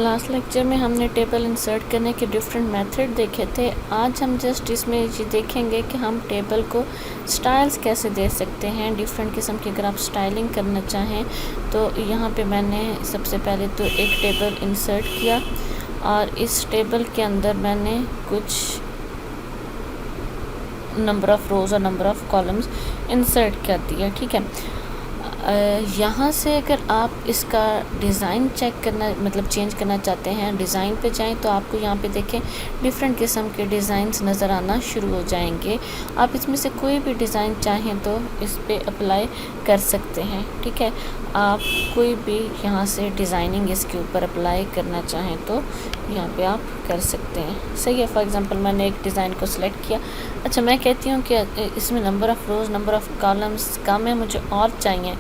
Last lecture में हमने table insert करने के डिफरेंट मेथड देखे थे। आज हम जस्ट इसमें ये देखेंगे कि हम टेबल को स्टाइल्स कैसे दे सकते हैं, डिफरेंट किस्म की। अगर आप स्टाइलिंग करना चाहें तो यहाँ पे मैंने सबसे पहले तो एक टेबल इंसर्ट किया और इस टेबल के अंदर मैंने कुछ नंबर ऑफ़ रोज़ और नंबर ऑफ़ कॉलम्स इंसर्ट कर दिया। ठीक है, यहाँ से अगर आप इसका डिज़ाइन चेक करना मतलब चेंज करना चाहते हैं, डिज़ाइन पे जाएं तो आपको यहाँ पे देखें डिफरेंट किस्म के डिज़ाइंस नज़र आना शुरू हो जाएंगे। आप इसमें से कोई भी डिज़ाइन चाहें तो इस पे अप्लाई कर सकते हैं। ठीक है, आप कोई भी यहाँ से डिज़ाइनिंग इसके ऊपर अप्लाई करना चाहें तो यहाँ पे आप कर सकते हैं। सही है, फॉर एग्ज़ाम्पल मैंने एक डिज़ाइन को सिलेक्ट किया। अच्छा, मैं कहती हूँ कि इसमें number of rows number of columns कम है, मुझे और चाहिए,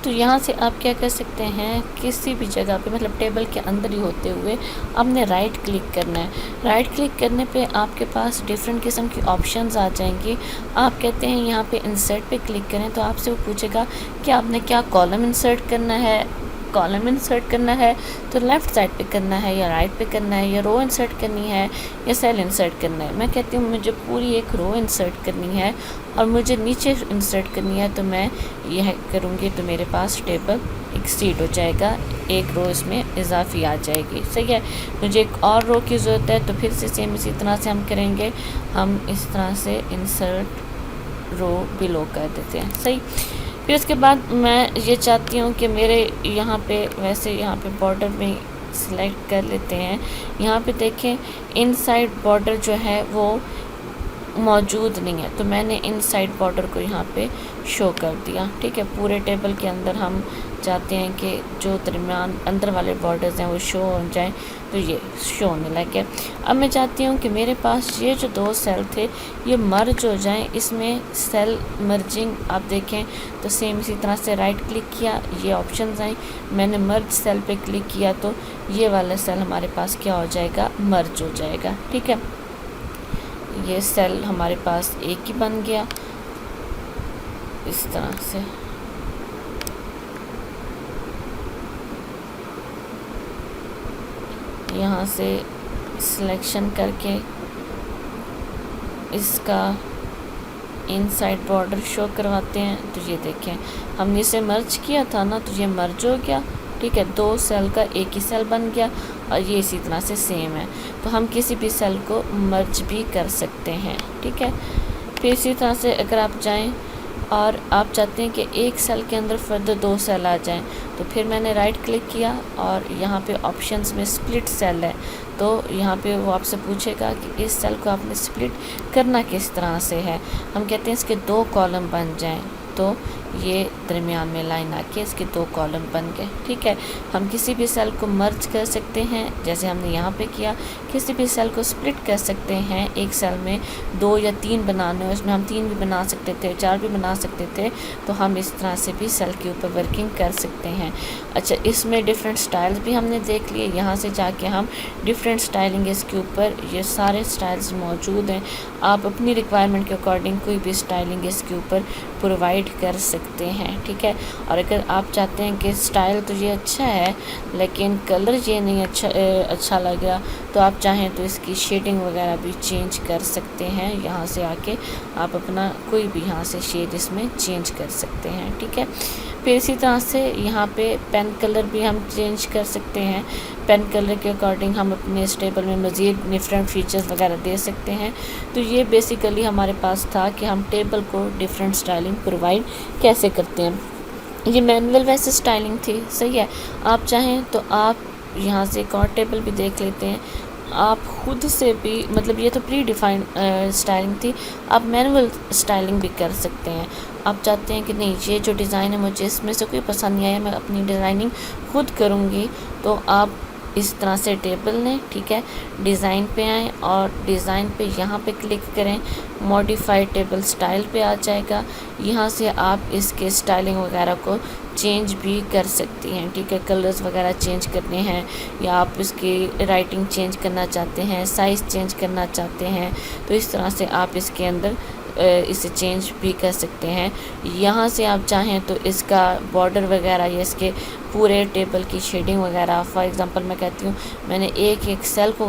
तो यहाँ से आप क्या कर सकते हैं, किसी भी जगह पे मतलब टेबल के अंदर ही होते हुए आपने राइट क्लिक करना है। राइट क्लिक करने पे आपके पास डिफरेंट किस्म की ऑप्शंस आ जाएंगी। आप कहते हैं यहाँ पे इंसर्ट पे क्लिक करें तो आपसे वो पूछेगा कि आपने क्या कॉलम इंसर्ट करना है। कॉलम इंसर्ट करना है तो लेफ़्ट साइड पे करना है या राइट पे करना है, या रो इंसर्ट करनी है या सेल इंसर्ट करना है। मैं कहती हूँ मुझे पूरी एक रो इंसर्ट करनी है और मुझे नीचे इंसर्ट करनी है, तो मैं यह करूँगी तो मेरे पास टेबल एक्सीड हो जाएगा, एक रो इसमें इजाफी आ जाएगी। सही है, मुझे एक और रो की ज़रूरत है तो फिर से सेम इसी तरह से हम करेंगे। हम इस तरह से इंसर्ट रो बिलो कर देते हैं। सही, फिर उसके बाद मैं ये चाहती हूँ कि मेरे यहाँ पे वैसे यहाँ पे बॉर्डर में सिलेक्ट कर लेते हैं। यहाँ पे देखें इनसाइड बॉर्डर जो है वो मौजूद नहीं है, तो मैंने इनसाइड बॉर्डर को यहाँ पे शो कर दिया। ठीक है, पूरे टेबल के अंदर हम चाहते हैं कि जो दरमियान अंदर वाले बॉर्डर्स हैं वो शो हो जाएं, तो ये शो होने लगे। अब मैं चाहती हूँ कि मेरे पास ये जो दो सेल थे ये मर्ज हो जाएं। इसमें सेल मर्जिंग आप देखें तो सेम इसी तरह से राइट क्लिक किया, ये ऑप्शंस आई, मैंने मर्ज सेल पे क्लिक किया तो ये वाला सेल हमारे पास क्या हो जाएगा, मर्ज हो जाएगा। ठीक है, ये सेल हमारे पास एक ही बन गया इस तरह से। यहाँ से सिलेक्शन करके इसका इनसाइड बॉर्डर शो करवाते हैं, तो ये देखें हमने इसे मर्ज किया था ना, तो ये मर्ज हो गया। ठीक है, दो सेल का एक ही सेल बन गया और ये इसी तरह से सेम है, तो हम किसी भी सेल को मर्ज भी कर सकते हैं। ठीक है, फिर इसी तरह से अगर आप जाएं और आप चाहते हैं कि एक सेल के अंदर फर्दर दो सेल आ जाएं, तो फिर मैंने राइट क्लिक किया और यहाँ पे ऑप्शंस में स्प्लिट सेल है, तो यहाँ पे वो आपसे पूछेगा कि इस सेल को आपने स्प्लिट करना किस तरह से है। हम कहते हैं इसके दो कॉलम बन जाएं, तो ये दरमियान में लाइन आके इसके दो कॉलम बन गए। ठीक है, हम किसी भी सेल को मर्ज कर सकते हैं जैसे हमने यहाँ पे किया, किसी भी सेल को स्प्लिट कर सकते हैं। एक सेल में दो या तीन बनाने हो, इसमें हम तीन भी बना सकते थे, चार भी बना सकते थे, तो हम इस तरह से भी सेल के ऊपर वर्किंग कर सकते हैं। अच्छा, इसमें डिफरेंट स्टाइल्स भी हमने देख लिए। यहाँ से जाके हम डिफरेंट स्टाइलिंग इसके ऊपर ये सारे स्टाइल्स मौजूद हैं। आप अपनी रिक्वायरमेंट के अकॉर्डिंग कोई भी स्टाइलिंग इसके ऊपर प्रोवाइड कर सकते हैं। ठीक है, और अगर आप चाहते हैं कि स्टाइल तो ये अच्छा है लेकिन कलर ये नहीं अच्छा लग रहा, तो आप चाहें तो इसकी शेडिंग वगैरह भी चेंज कर सकते हैं। यहाँ से आके आप अपना कोई भी यहाँ से शेड इसमें चेंज कर सकते हैं। ठीक है, फिर इसी तरह से यहाँ पे पेन कलर भी हम चेंज कर सकते हैं। पेन कलर के अकॉर्डिंग हम अपने इस टेबल में मज़ीद डिफरेंट फीचर्स वगैरह दे सकते हैं। तो ये बेसिकली हमारे पास था कि हम टेबल को डिफरेंट स्टाइलिंग प्रोवाइड कैसे करते हैं। ये मैनुअल वैसे स्टाइलिंग थी। सही है, आप चाहें तो आप यहाँ से एक और टेबल भी देख लेते हैं। आप खुद से भी मतलब ये तो प्री डिफाइंड स्टाइलिंग थी, आप मैनुअल स्टाइलिंग भी कर सकते हैं। आप चाहते हैं कि नहीं ये जो डिज़ाइन है मुझे इसमें से कोई पसंद नहीं आया, मैं अपनी डिज़ाइनिंग खुद करूँगी, तो आप इस तरह से टेबल लें। ठीक है, डिज़ाइन पे आएँ और डिज़ाइन पे यहाँ पे क्लिक करें, मॉडिफाई टेबल स्टाइल पे आ जाएगा। यहाँ से आप इसके स्टाइलिंग वगैरह को चेंज भी कर सकती हैं। ठीक है, कलर्स वगैरह चेंज करने हैं या आप इसकी राइटिंग चेंज करना चाहते हैं, साइज़ चेंज करना चाहते हैं, तो इस तरह से आप इसके अंदर इसे चेंज भी कर सकते हैं। यहाँ से आप चाहें तो इसका बॉर्डर वगैरह या इसके पूरे टेबल की शेडिंग वगैरह, फॉर एग्जांपल मैं कहती हूँ मैंने एक सेल को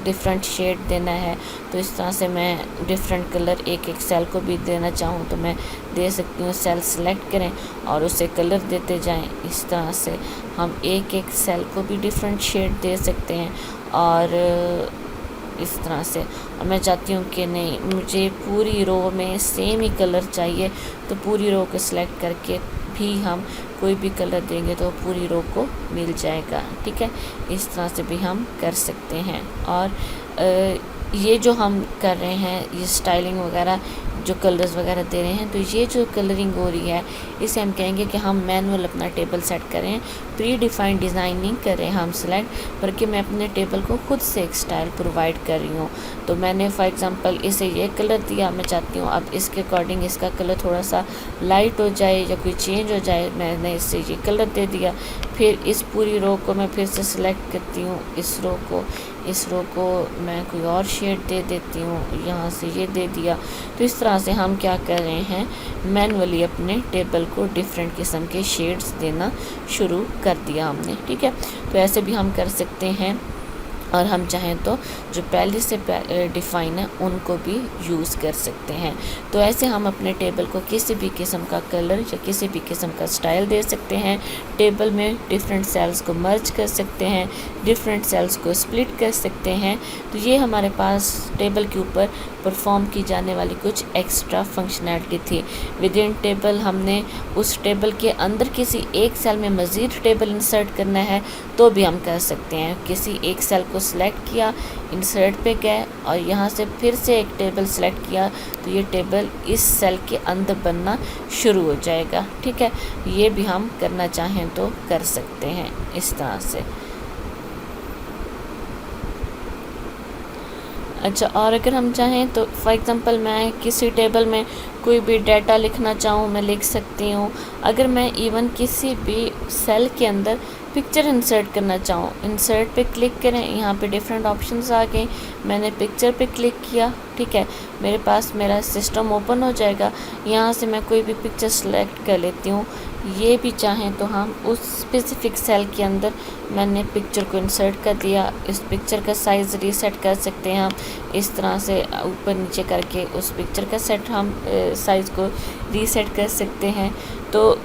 डिफरेंट शेड देना है, तो इस तरह से मैं डिफरेंट कलर एक सेल को भी देना चाहूँ तो मैं दे सकती हूँ। सेल सेलेक्ट करें और उसे कलर देते जाएं। इस तरह से हम एक सेल को भी डिफरेंट शेड दे सकते हैं। और इस तरह से, और मैं चाहती हूँ कि नहीं मुझे पूरी रो में सेम ही कलर चाहिए, तो पूरी रो को सिलेक्ट करके भी हम कोई भी कलर देंगे तो पूरी रो को मिल जाएगा। ठीक है, इस तरह से भी हम कर सकते हैं। और ये जो हम कर रहे हैं ये स्टाइलिंग वगैरह जो कलर्स वगैरह दे रहे हैं, तो ये जो कलरिंग हो रही है इसे हम कहेंगे कि हम मैनुअल अपना टेबल सेट करें, प्री डिफाइंड डिज़ाइनिंग करें हम सेलेक्ट, बल्कि मैं अपने टेबल को खुद से एक स्टाइल प्रोवाइड कर रही हूँ। तो मैंने फॉर एग्जांपल इसे ये कलर दिया, मैं चाहती हूँ अब इसके अकॉर्डिंग इसका कलर थोड़ा सा लाइट हो जाए या कोई चेंज हो जाए, मैंने इससे ये कलर दे दिया। फिर इस पूरी रो को मैं फिर से सिलेक्ट करती हूँ, इस रो को मैं कोई और शेड दे देती हूँ, यहाँ से ये दे दिया। तो इस तरह से हम क्या कर रहे हैं, मैनुअली अपने टेबल को डिफरेंट किस्म के शेड्स देना शुरू कर दिया हमने। ठीक है, तो ऐसे भी हम कर सकते हैं। और हम चाहें तो जो पहले से डिफ़ाइन है उनको भी यूज़ कर सकते हैं। तो ऐसे हम अपने टेबल को किसी भी किस्म का कलर या किसी भी किस्म का स्टाइल दे सकते हैं। टेबल में डिफरेंट सेल्स को मर्ज कर सकते हैं, डिफरेंट सेल्स को स्प्लिट कर सकते हैं। तो ये हमारे पास टेबल के ऊपर परफॉर्म की जाने वाली कुछ एक्स्ट्रा फंक्शनैलिटी थी। विद इन टेबल हमने उस टेबल के अंदर किसी एक सेल में मज़ीद टेबल इंसर्ट करना है तो भी हम कर सकते हैं। किसी एक सेल को सिलेक्ट किया, इंसर्ट पे गए और यहाँ से फिर से एक टेबल सिलेक्ट किया तो ये टेबल इस सेल के अंदर बनना शुरू हो जाएगा। ठीक है, ये भी हम करना चाहें तो कर सकते हैं इस तरह से। अच्छा, और अगर हम चाहें तो फॉर एग्ज़ाम्पल मैं किसी टेबल में कोई भी डाटा लिखना चाहूँ मैं लिख सकती हूँ। अगर मैं इवन किसी भी सेल के अंदर पिक्चर इंसर्ट करना चाहूँ, इंसर्ट पे क्लिक करें, यहाँ पे डिफरेंट ऑप्शंस आ गए, मैंने पिक्चर पे क्लिक किया। ठीक है, मेरे पास मेरा सिस्टम ओपन हो जाएगा। यहाँ से मैं कोई भी पिक्चर सेलेक्ट कर लेती हूँ। ये भी चाहें तो हम उस स्पेसिफिक सेल के अंदर मैंने पिक्चर को इंसर्ट कर दिया, इस पिक्चर का साइज़ रीसेट कर सकते हैं हम इस तरह से ऊपर नीचे करके उस पिक्चर का सेट हम साइज़ को रीसेट कर सकते हैं। तो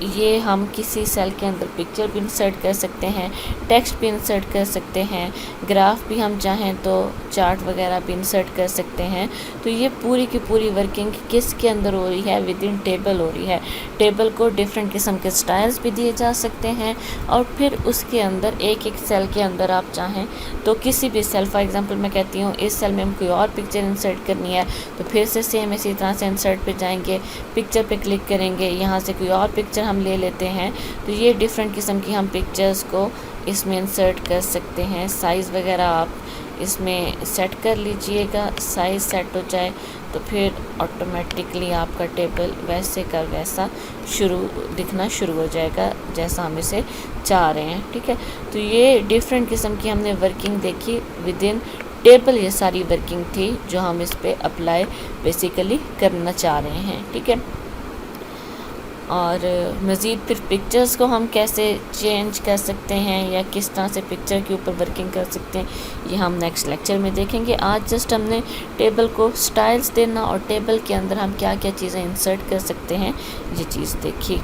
ये हम किसी सेल के अंदर पिक्चर भी इंसर्ट कर सकते हैं, टेक्स्ट भी इंसर्ट कर सकते हैं, ग्राफ भी हम चाहें तो चार्ट वगैरह भी इंसर्ट कर सकते हैं। तो ये पूरी की पूरी वर्किंग किसके अंदर हो रही है, विद इन टेबल हो रही है। टेबल को डिफरेंट किस्म के स्टाइल्स भी दिए जा सकते हैं और फिर उसके अंदर एक सेल के अंदर आप चाहें तो किसी भी सेल, फॉर एग्जांपल मैं कहती हूँ इस सेल में हम कोई और पिक्चर इंसर्ट करनी है तो फिर से सेम इसी तरह से इंसर्ट पे जाएंगे, पिक्चर पे क्लिक करेंगे, यहाँ से कोई और पिक्चर हम ले लेते हैं। तो ये डिफरेंट किस्म की हम पिक्चर्स को इसमें इंसर्ट कर सकते हैं। साइज़ वगैरह आप इसमें सेट कर लीजिएगा, साइज़ सेट हो जाए तो फिर ऑटोमेटिकली आपका टेबल वैसे का वैसा दिखना शुरू हो जाएगा जैसा हम इसे चाह रहे हैं। ठीक है, तो ये डिफरेंट किस्म की हमने वर्किंग देखी विद इन टेबल। ये सारी वर्किंग थी जो हम इस पे अप्लाई बेसिकली करना चाह रहे हैं। ठीक है, और मज़ीद फिर पिक्चर्स को हम कैसे चेंज कर सकते हैं या किस तरह से पिक्चर के ऊपर वर्किंग कर सकते हैं ये हम नेक्स्ट लेक्चर में देखेंगे। आज जस्ट हमने टेबल को स्टाइल्स देना और टेबल के अंदर हम क्या क्या चीज़ें इंसर्ट कर सकते हैं ये चीज़ देखी।